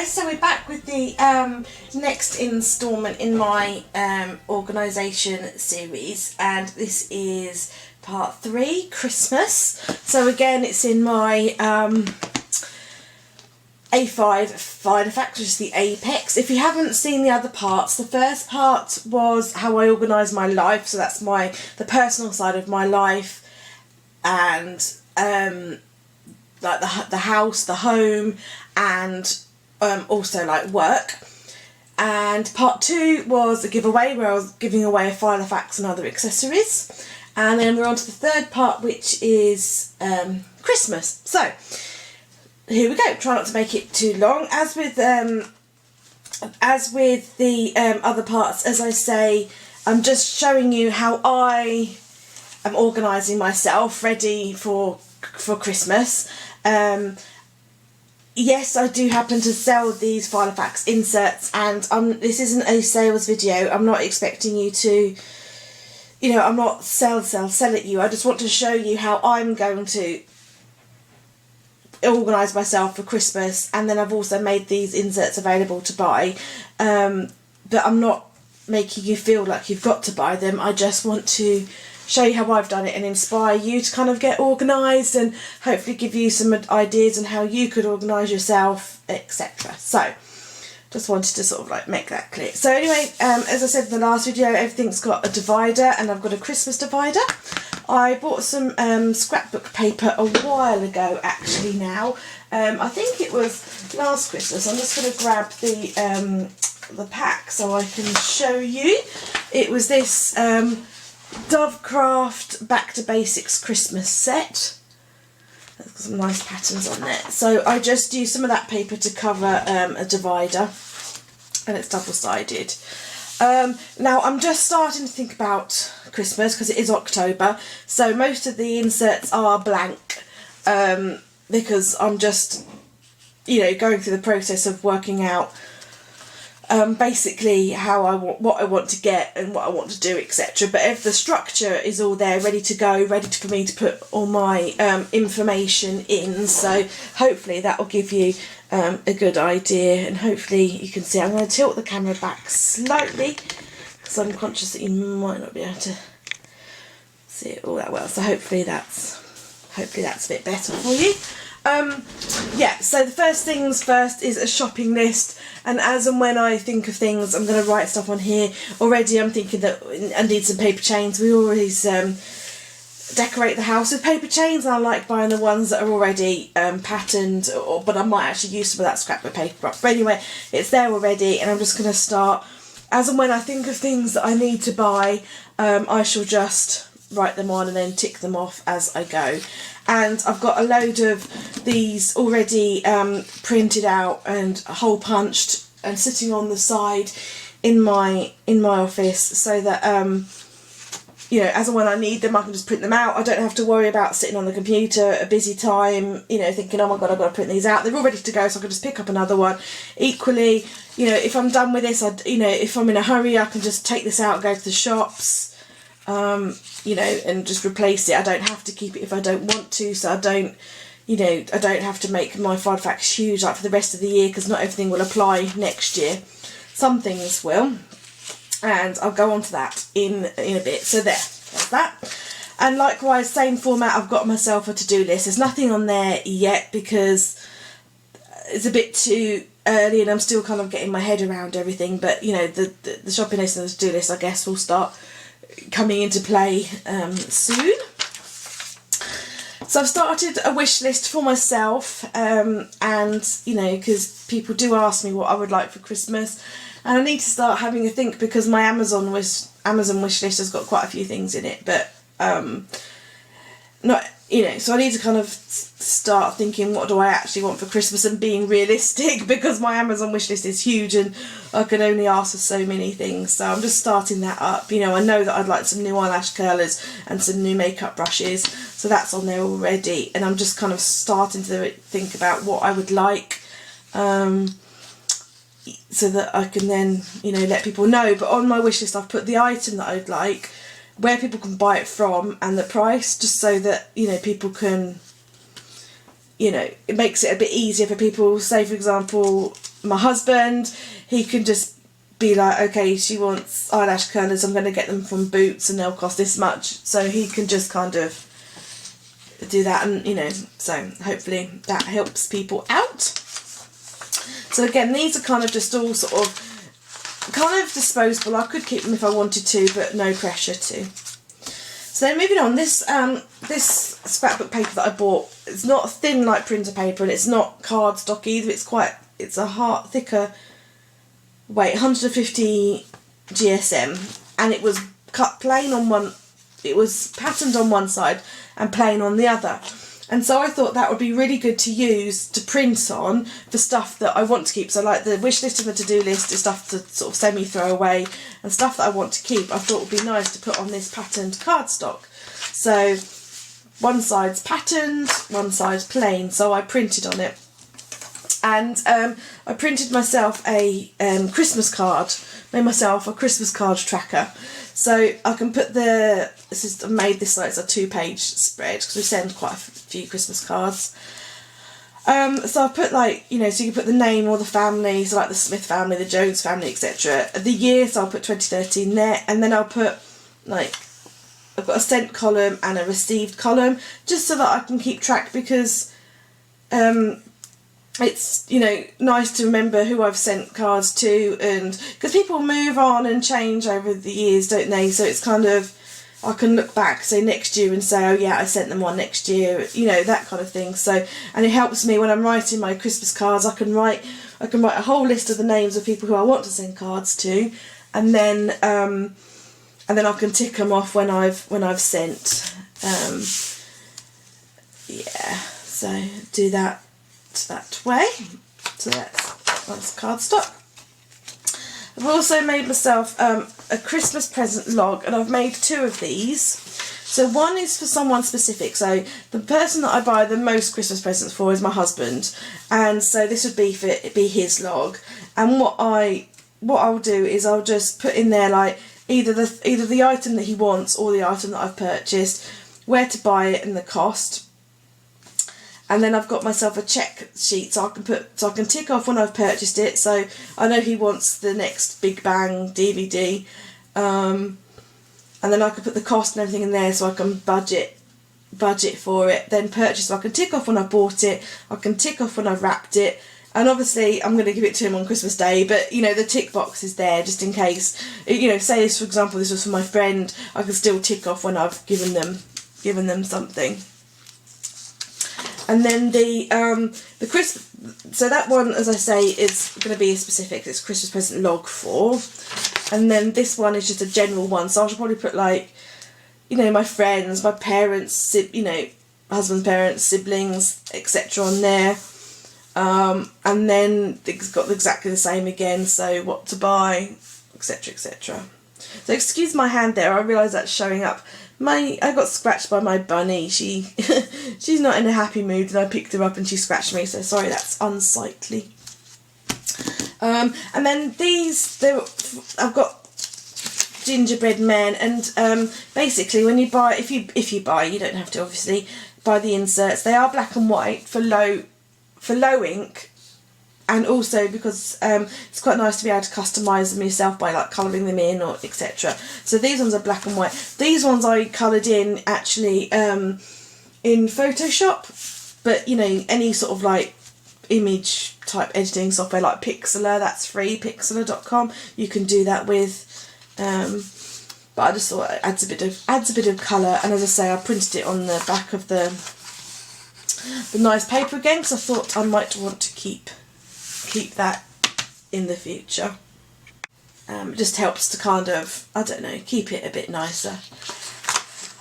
guys, so we're back with the next instalment in my organisation series, and this is part 3, Christmas. So again, it's in my A5 Filofax, which is the apex. If you haven't seen the other parts, the first part was how I organise my life, so that's the personal side of my life, and like the house, the home, and also like work. And part 2 was a giveaway where I was giving away a Filofax and other accessories. And then we're on to the third part, which is Christmas. So here we go. Try not to make it too long. As with the other parts, as I say, I'm just showing you how I am organising myself ready for Christmas. Yes, I do happen to sell these Filofax inserts, and this isn't a sales video. I'm not expecting you to, I'm not sell at you. I just want to show you how I'm going to organise myself for Christmas, and then I've also made these inserts available to buy, but I'm not making you feel like you've got to buy them. I just want to show you how I've done it and inspire you to kind of get organised, and hopefully give you some ideas on how you could organise yourself, etc. So just wanted to sort of like make that clear. So anyway, as I said in the last video, everything's got a divider, and I've got a Christmas divider. I bought some scrapbook paper a while ago, actually now. I think it was last Christmas. I'm just going to grab the pack so I can show you. It was this Dovecraft Back to Basics Christmas set. There's some nice patterns on there. So I just used some of that paper to cover a divider, and it's double-sided. Now I'm just starting to think about Christmas because it is October, so most of the inserts are blank, because I'm just, going through the process of working out basically what I want to get and what I want to do, etc. But if the structure is all there, ready to go, for me to put all my information in, so hopefully that will give you a good idea, and hopefully you can see. I'm going to tilt the camera back slightly because I'm conscious that you might not be able to see it all that well. So hopefully that's a bit better for you. Yeah, so the first things first is a shopping list, and as and when I think of things, I'm going to write stuff on here. Already I'm thinking that I need some paper chains. We always decorate the house with paper chains, and I like buying the ones that are already patterned, but I might actually use some of that scrapbook paper up. But anyway, it's there already, and I'm just going to start. As and when I think of things that I need to buy, I shall just write them on and then tick them off as I go. And I've got a load of these already printed out and hole punched and sitting on the side in my office, so that as and when I need them, I can just print them out. I don't have to worry about sitting on the computer at a busy time, thinking, oh my god, I've got to print these out. They're all ready to go, so I can just pick up another one. Equally, if I'm done with this, if I'm in a hurry, I can just take this out, go to the shops, and just replace it. I don't have to keep it if I don't want to, so I don't have to make my Filofax huge like for the rest of the year, because not everything will apply next year. Some things will, and I'll go on to that in a bit. So there's that. And likewise, same format, I've got myself a to-do list. There's nothing on there yet because it's a bit too early and I'm still kind of getting my head around everything, but the shopping list and the to-do list, I guess, will start coming into play soon. So I've started a wish list for myself, and because people do ask me what I would like for Christmas, and I need to start having a think, because my Amazon wish list has got quite a few things in it, but not, so I need to kind of start thinking, what do I actually want for Christmas, and being realistic, because my Amazon wish list is huge and I can only ask for so many things. So I'm just starting that up. I know that I'd like some new eyelash curlers and some new makeup brushes, so that's on there already, and I'm just kind of starting to think about what I would like, so that I can then let people know. But on my wish list I've put the item that I'd like, where people can buy it from, and the price, just so that people can, it makes it a bit easier for people. Say for example, my husband, he can just be like, okay, she wants eyelash curlers, I'm going to get them from Boots and they'll cost this much. So he can just kind of do that, and you know, so hopefully that helps people out. So again, these are kind of just all sort of kind of disposable. I could keep them if I wanted to, but no pressure to. So then moving on, this scrapbook paper that I bought, it's not thin like printer paper and it's not cardstock either. It's a thicker weight, 150 GSM, and it was cut plain on one. It was patterned on one side and plain on the other. And so I thought that would be really good to use to print on for stuff that I want to keep. So like the wish list and the to-do list is stuff to sort of semi-throw away, and stuff that I want to keep I thought would be nice to put on this patterned cardstock. So one side's patterned, one side's plain, so I printed on it. And I printed myself a Christmas card, made myself a Christmas card tracker. So I can put I made this like it's a 2-page spread because we send quite a few Christmas cards. So I put like, you know, so you can put the name or the family, so like the Smith family, the Jones family, etc. The year, so I'll put 2013 there, and then I'll put like, I've got a sent column and a received column, just so that I can keep track, because it's, you know, nice to remember who I've sent cards to, and because people move on and change over the years, don't they? So it's kind of, I can look back, say next year, and say, oh yeah, I sent them one next year, you know, that kind of thing. So, and it helps me when I'm writing my Christmas cards. I can write a whole list of the names of people who I want to send cards to, and then I can tick them off when I've sent. Yeah, so do that way. So that's cardstock. I've also made myself a Christmas present log, and I've made 2 of these. So one is for someone specific. So the person that I buy the most Christmas presents for is my husband, and so this would be his log. And what I'll do is I'll just put in there like either the item that he wants or the item that I've purchased, where to buy it and the cost. And then I've got myself a check sheet, so I can tick off when I've purchased it. So I know he wants the next Big Bang DVD, and then I can put the cost and everything in there, so I can budget for it. Then purchase, so I can tick off when I bought it. I can tick off when I've wrapped it, and obviously I'm going to give it to him on Christmas Day. But you know, the tick box is there just in case. You know, say this, for example, this was for my friend. I can still tick off when I've given them something. And then the Christmas, so that one, as I say, is going to be specific. It's Christmas present log 4, and then this one is just a general one. So I should probably put like, you know, my friends, my parents, you know, husband's parents, siblings, etc. on there. And then it's got exactly the same again. So what to buy, etc., etc. So excuse my hand there. I realise that's showing up. I got scratched by my bunny. She's not in a happy mood, and I picked her up and she scratched me, so sorry, that's unsightly. And then I've got gingerbread men, and basically when you buy, if you buy, you don't have to obviously buy the inserts. They are black and white for low ink. And also because it's quite nice to be able to customise them yourself by like colouring them in or etc. So these ones are black and white. These ones I coloured in actually in Photoshop, but you know, any sort of like image type editing software like Pixlr, that's free, pixlr.com, you can do that with. But I just thought it adds a bit of colour, and as I say, I printed it on the back of the nice paper again, because I thought I might want to keep that in the future. It just helps to kind of, I don't know, keep it a bit nicer.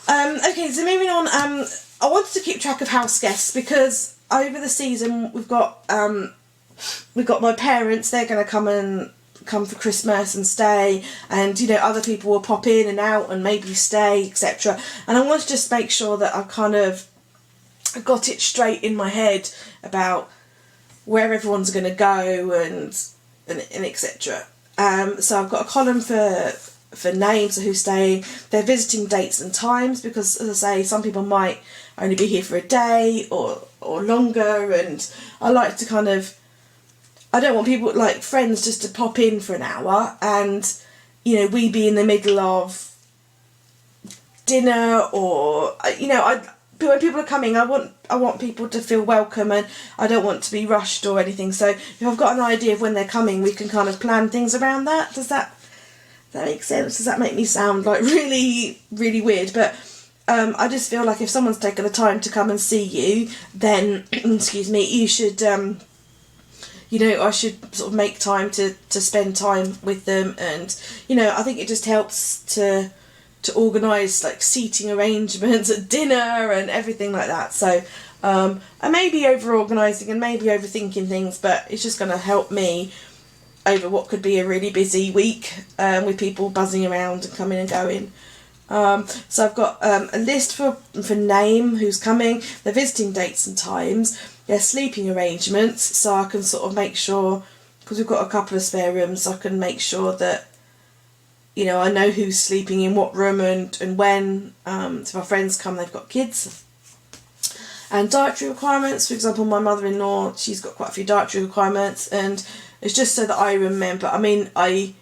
Okay, so moving on, I wanted to keep track of house guests, because over the season we've got my parents. They're going to come for Christmas and stay, and you know, other people will pop in and out and maybe stay, etc. And I want to just make sure that I kind of got it straight in my head about where everyone's going to go and etc. So I've got a column for names of who's staying, their visiting dates and times, because as I say, some people might only be here for a day or longer, and I like to kind of I don't want people, like friends, just to pop in for an hour and, you know, we be in the middle of dinner, or, you know, when people are coming, I want people to feel welcome, and I don't want to be rushed or anything. So if I've got an idea of when they're coming, we can kind of plan things around that. Does that make sense? Does that make me sound like really, really weird? But I just feel like if someone's taken the time to come and see you, then, excuse me, you should, you know, I should sort of make time to spend time with them. And, you know, I think it just helps to organise, like, seating arrangements at dinner and everything like that. So I may be over-organising and maybe overthinking things, but it's just going to help me over what could be a really busy week with people buzzing around and coming and going. So I've got a list for name, who's coming, their visiting dates and times, their sleeping arrangements, so I can sort of make sure, because we've got a couple of spare rooms, so I can make sure that, you know, I know who's sleeping in what room and when. So if our friends come, they've got kids. And dietary requirements, for example, my mother-in-law, she's got quite a few dietary requirements, and it's just so that I remember. I mean, I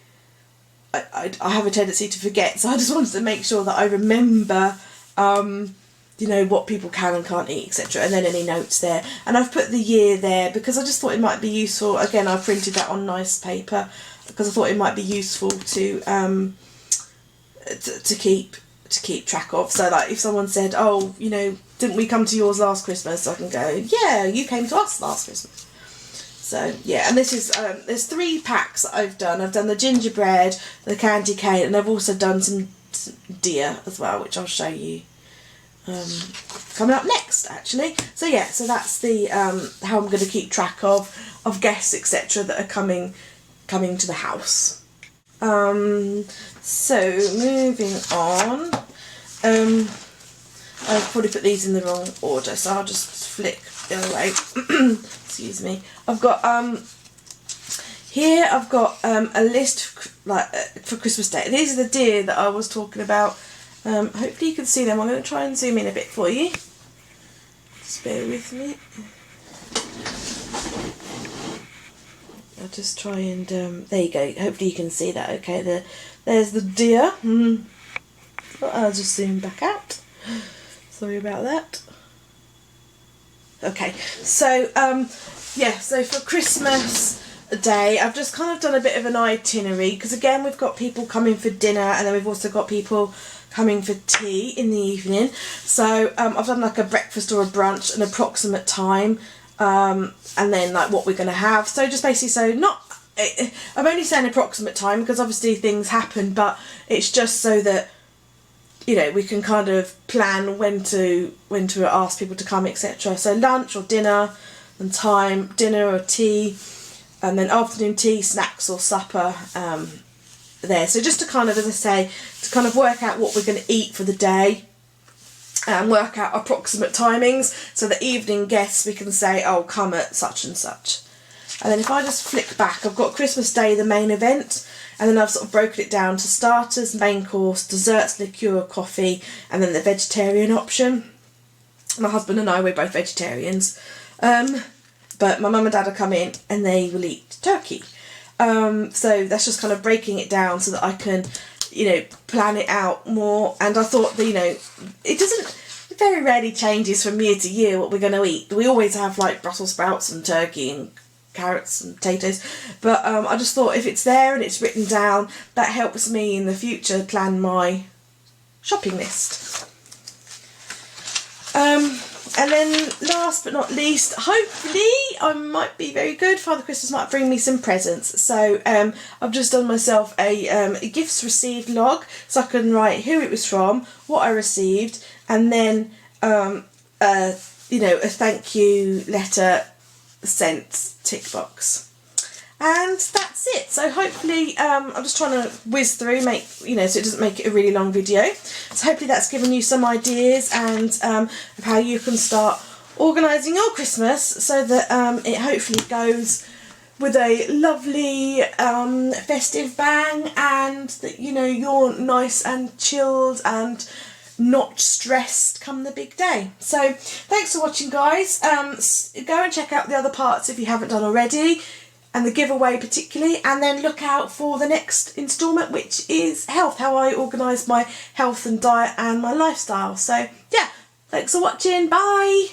have a tendency to forget, so I just wanted to make sure that I remember, you know, what people can and can't eat, etc. And then any notes there. And I've put the year there because I just thought it might be useful. Again, I printed that on nice paper because I thought it might be useful to keep track of. So, like, if someone said, "Oh, you know, didn't we come to yours last Christmas?" I can go, "Yeah, you came to us last Christmas." So yeah, and this is there's 3 packs that I've done. I've done the gingerbread, the candy cane, and I've also done some deer as well, which I'll show you coming up next, actually. So yeah, so that's the how I'm going to keep track of guests, etc., that are coming to the house. So moving on, I've probably put these in the wrong order, so I'll just flick the other way. Excuse me. I've got here. I've got a list for Christmas Day. These are the deer that I was talking about. Hopefully you can see them. I'm going to try and zoom in a bit for you. Just bear with me. I'll just try and there you go. Hopefully you can see that. Okay, there's the deer. I'll just zoom back out. Sorry about that. Okay, so yeah, so for Christmas Day, I've just kind of done a bit of an itinerary, because again, we've got people coming for dinner, and then we've also got people coming for tea in the evening. So I've done like a breakfast or a brunch, an approximate time, and then like what we're going to have. So just basically, so not, I'm only saying approximate time because obviously things happen, but it's just so that, you know, we can kind of plan when to ask people to come, etc. So lunch or dinner and time, dinner or tea, and then afternoon tea, snacks or supper there. So just to kind of, as I say, to kind of work out what we're going to eat for the day and work out approximate timings, so that evening guests we can say, oh, come at such and such. And then if I just flick back, I've got Christmas Day, the main event, and then I've sort of broken it down to starters, main course, desserts, liqueur, coffee, and then the vegetarian option. My husband and I, we're both vegetarians, but my mum and dad will come in and they will eat turkey. So that's just kind of breaking it down so that I can, you know, plan it out more. And I thought that, you know, it very rarely changes from year to year what we're going to eat. We always have like Brussels sprouts and turkey and carrots and potatoes, but I just thought if it's there and it's written down, that helps me in the future plan my shopping list. And then last but not least, hopefully I might be very good. Father Christmas might bring me some presents. So I've just done myself a gifts received log, so I can write who it was from, what I received, and then you know, a thank you letter sent tick box. And that's it. So hopefully I'm just trying to whiz through, make, you know, so it doesn't make it a really long video. So hopefully that's given you some ideas and of how you can start organising your Christmas so that it hopefully goes with a lovely festive bang, and that, you know, you're nice and chilled and not stressed come the big day. So thanks for watching, guys. Go and check out the other parts if you haven't done already. and the giveaway particularly, and then look out for the next instalment, which is health, how I organise my health and diet and my lifestyle. So yeah, thanks for watching, bye!